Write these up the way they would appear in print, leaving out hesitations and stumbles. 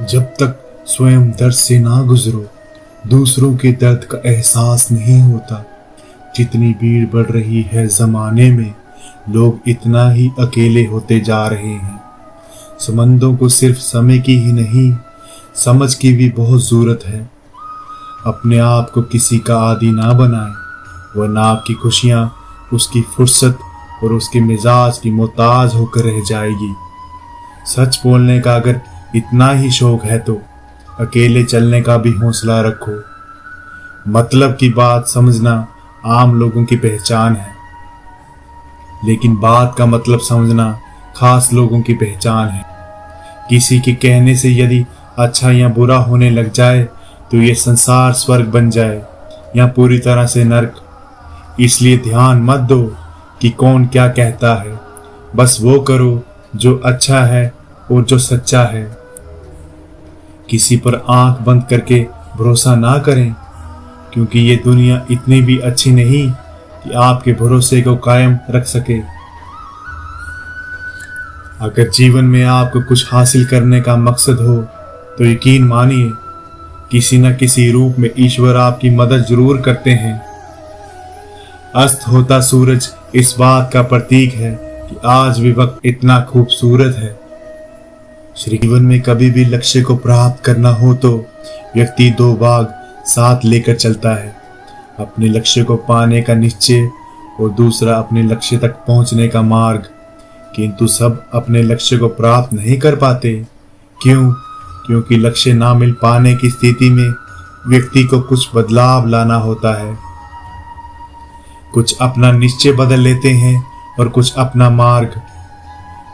जब तक स्वयं दर्द से ना गुजरो, दूसरों के दर्द का एहसास नहीं होता। जितनी भीड़ बढ़ रही है जमाने में, लोग इतना ही अकेले होते जा रहे हैं। संबंधों को सिर्फ समय की ही नहीं, समझ की भी बहुत जरूरत है। अपने आप को किसी का आदी ना बनाए, वरना आपकी खुशियां उसकी फुर्सत और उसके मिजाज की मोहताज होकर रह जाएगी। सच बोलने का अगर इतना ही शौक है तो अकेले चलने का भी हौसला रखो। मतलब की बात समझना आम लोगों की पहचान है, लेकिन बात का मतलब समझना खास लोगों की पहचान है। किसी के कहने से यदि अच्छा या बुरा होने लग जाए तो ये संसार स्वर्ग बन जाए या पूरी तरह से नर्क। इसलिए ध्यान मत दो कि कौन क्या कहता है, बस वो करो जो अच्छा है और जो सच्चा है। किसी पर आंख बंद करके भरोसा ना करें, क्योंकि ये दुनिया इतनी भी अच्छी नहीं कि आपके भरोसे को कायम रख सके। अगर जीवन में आपको कुछ हासिल करने का मकसद हो तो यकीन मानिए किसी न किसी रूप में ईश्वर आपकी मदद जरूर करते हैं। अस्त होता सूरज इस बात का प्रतीक है कि आज भी वक्त इतना खूबसूरत है। श्री जीवन में कभी भी लक्ष्य को प्राप्त करना हो तो व्यक्ति दो भाग साथ लेकर चलता है, अपने लक्ष्य को पाने का निश्चय और दूसरा अपने लक्ष्य तक पहुंचने का मार्ग। किंतु सब अपने लक्ष्य को प्राप्त नहीं कर पाते। क्यों? क्योंकि लक्ष्य ना मिल पाने की स्थिति में व्यक्ति को कुछ बदलाव लाना होता है। कुछ अपना निश्चय बदल लेते हैं और कुछ अपना मार्ग।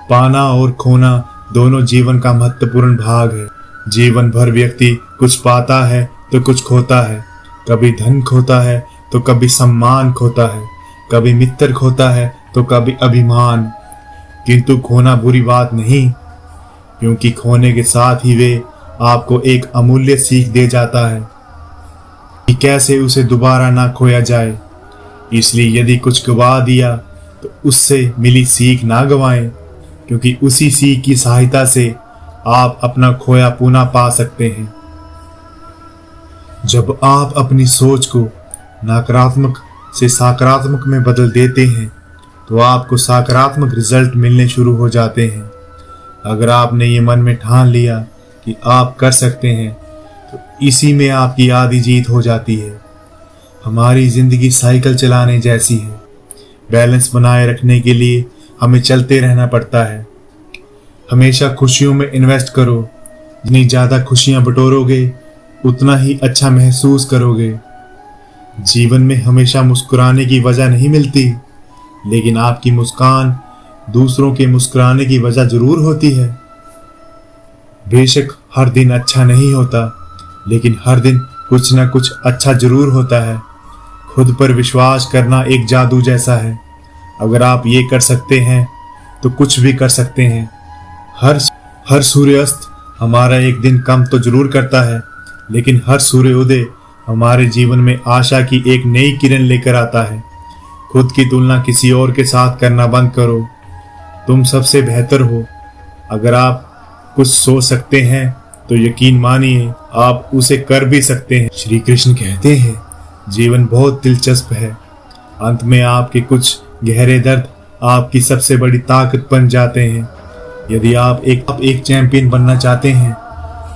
पाना और खोना दोनों जीवन का महत्वपूर्ण भाग है। जीवन भर व्यक्ति कुछ पाता है तो कुछ खोता है। कभी धन खोता है तो कभी सम्मान खोता है, कभी मित्र खोता है तो कभी अभिमान। किंतु खोना बुरी बात नहीं, क्योंकि खोने के साथ ही वे आपको एक अमूल्य सीख दे जाता है कि कैसे उसे दोबारा ना खोया जाए। इसलिए यदि कुछ गवा दिया तो उससे मिली सीख ना गवाएं, क्योंकि उसी सीख की सहायता से आप अपना खोया पुनः पा सकते हैं। जब आप अपनी सोच को नकारात्मक से सकारात्मक में बदल देते हैं तो आपको सकारात्मक रिजल्ट मिलने शुरू हो जाते हैं। अगर आपने ये मन में ठान लिया कि आप कर सकते हैं तो इसी में आपकी आधी जीत हो जाती है। हमारी जिंदगी साइकिल चलाने जैसी है। बैलेंस बनाए रखने के लिए हमें चलते रहना पड़ता है। हमेशा खुशियों में इन्वेस्ट करो। जितनी ज्यादा खुशियां बटोरोगे उतना ही अच्छा महसूस करोगे। जीवन में हमेशा मुस्कुराने की वजह नहीं मिलती, लेकिन आपकी मुस्कान दूसरों के मुस्कुराने की वजह जरूर होती है। बेशक हर दिन अच्छा नहीं होता, लेकिन हर दिन कुछ ना कुछ अच्छा जरूर होता है। खुद पर विश्वास करना एक जादू जैसा है। अगर आप ये कर सकते हैं तो कुछ भी कर सकते हैं। हर सूर्यास्त हमारा एक दिन कम तो जरूर करता है, लेकिन हर सूर्योदय हमारे जीवन में आशा की एक नई किरण लेकर आता है। खुद की तुलना किसी और के साथ करना बंद करो। तुम सबसे बेहतर हो। अगर आप कुछ सोच सकते हैं तो यकीन मानिए आप उसे कर भी सकते हैं। श्री कृष्ण कहते हैं जीवन बहुत दिलचस्प है। अंत में आपके कुछ गहरे दर्द आपकी सबसे बड़ी ताकत बन जाते हैं। यदि आप एक चैंपियन बनना चाहते हैं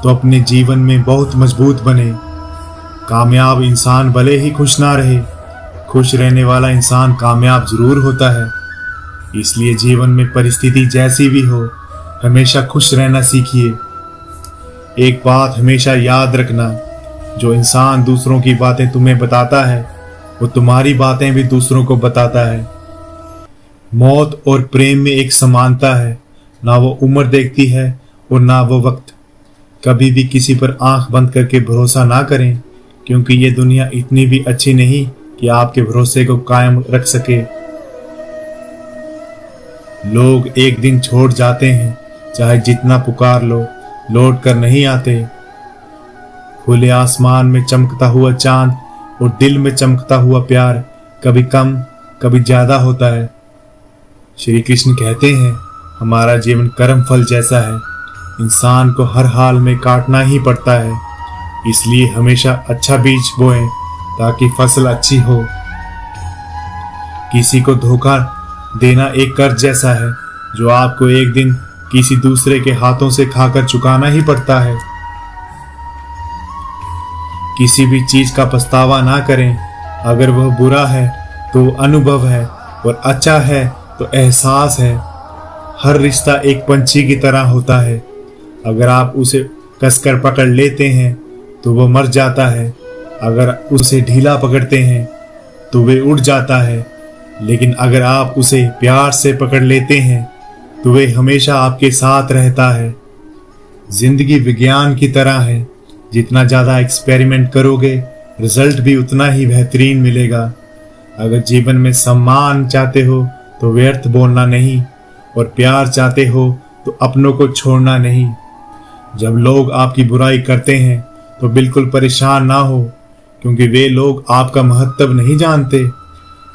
तो अपने जीवन में बहुत मजबूत बने। कामयाब इंसान भले ही खुश ना रहे, खुश रहने वाला इंसान कामयाब जरूर होता है। इसलिए जीवन में परिस्थिति जैसी भी हो, हमेशा खुश रहना सीखिए। एक बात हमेशा याद रखना, जो इंसान दूसरों की बातें तुम्हें बताता है वो तुम्हारी बातें भी दूसरों को बताता है। मौत और प्रेम में एक समानता है, ना वो उम्र देखती है और ना वो वक्त। कभी भी किसी पर आंख बंद करके भरोसा ना करें, क्योंकि ये दुनिया इतनी भी अच्छी नहीं कि आपके भरोसे को कायम रख सके। लोग एक दिन छोड़ जाते हैं, चाहे जितना पुकार लो, लौट कर नहीं आते। खुले आसमान में चमकता हुआ चांद और दिल में चमकता हुआ प्यार कभी कम कभी ज्यादा होता है। श्री कृष्ण कहते हैं हमारा जीवन कर्म फल जैसा है। इंसान को हर हाल में काटना ही पड़ता है। इसलिए हमेशा अच्छा बीज बोएं ताकि फसल अच्छी हो। किसी को धोखा देना एक कर्ज जैसा है जो आपको एक दिन किसी दूसरे के हाथों से खाकर चुकाना ही पड़ता है। किसी भी चीज का पछतावा ना करें। अगर वह बुरा है तो अनुभव है और अच्छा है तो एहसास है। हर रिश्ता एक पंछी की तरह होता है। अगर आप उसे कसकर पकड़ लेते हैं तो वह मर जाता है। अगर उसे ढीला पकड़ते हैं तो वह उड़ जाता है। लेकिन अगर आप उसे प्यार से पकड़ लेते हैं तो वह हमेशा आपके साथ रहता है। जिंदगी विज्ञान की तरह है। जितना ज़्यादा एक्सपेरिमेंट करोगे रिजल्ट भी उतना ही बेहतरीन मिलेगा। अगर जीवन में सम्मान चाहते हो तो व्यर्थ बोलना नहीं, और प्यार चाहते हो तो अपनों को छोड़ना नहीं। जब लोग आपकी बुराई करते हैं तो बिल्कुल परेशान ना हो, क्योंकि वे लोग आपका महत्व नहीं जानते।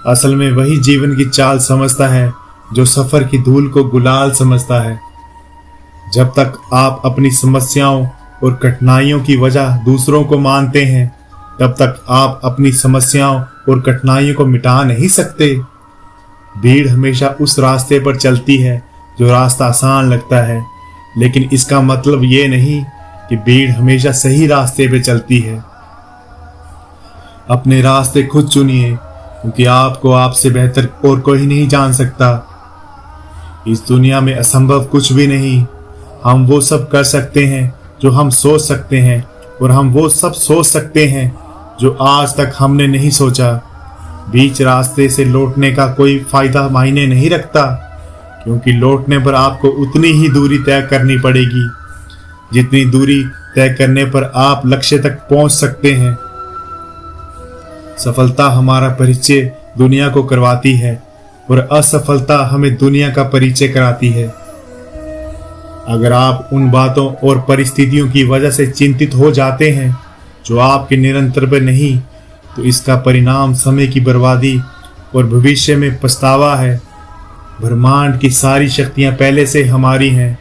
असल में वही जीवन की चाल समझता है जो सफर की धूल को गुलाल समझता है। जब तक आप अपनी समस्याओं और कठिनाइयों की वजह दूसरों को मानते हैं तब तक आप अपनी समस्याओं और कठिनाइयों को मिटा नहीं सकते। भीड़ हमेशा उस रास्ते पर चलती है जो रास्ता आसान लगता है, लेकिन इसका मतलब ये नहीं कि भीड़ हमेशा सही रास्ते पे चलती है। अपने रास्ते खुद चुनिए, क्योंकि आपको आपसे बेहतर और कोई नहीं जान सकता। इस दुनिया में असंभव कुछ भी नहीं। हम वो सब कर सकते हैं जो हम सोच सकते हैं, और हम वो सब सोच सकते हैं जो आज तक हमने नहीं सोचा। बीच रास्ते से लौटने का कोई फायदा मायने नहीं रखता, क्योंकि लौटने पर आपको उतनी ही दूरी तय करनी पड़ेगी जितनी दूरी तय करने पर आप लक्ष्य तक पहुंच सकते हैं। सफलता हमारा परिचय दुनिया को करवाती है और असफलता हमें दुनिया का परिचय कराती है। अगर आप उन बातों और परिस्थितियों की वजह से चिंतित हो जाते हैं जो आपके निरंतर पर नहीं, तो इसका परिणाम समय की बर्बादी और भविष्य में पछतावा है। ब्रह्मांड की सारी शक्तियां पहले से हमारी हैं।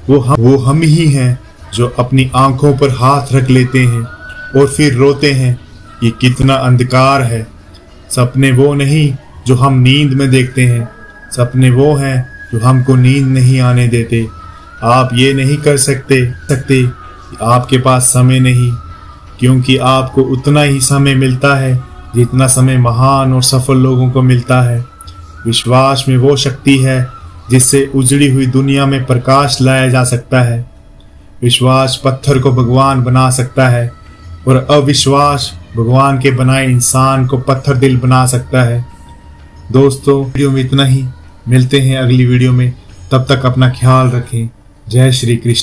वो हम ही हैं जो अपनी आंखों पर हाथ रख लेते हैं और फिर रोते हैं, ये कितना अंधकार है। सपने वो नहीं जो हम नींद में देखते हैं, सपने वो हैं जो हमको नींद नहीं आने देते। आप ये नहीं कर सकते कि आपके पास समय नहीं, क्योंकि आपको उतना ही समय मिलता है जितना समय महान और सफल लोगों को मिलता है। विश्वास में वो शक्ति है जिससे उजड़ी हुई दुनिया में प्रकाश लाया जा सकता है। विश्वास पत्थर को भगवान बना सकता है, और अविश्वास भगवान के बनाए इंसान को पत्थर दिल बना सकता है। दोस्तों, वीडियो में इतना ही। मिलते हैं अगली वीडियो में। तब तक अपना ख्याल रखें। जय श्री कृष्ण।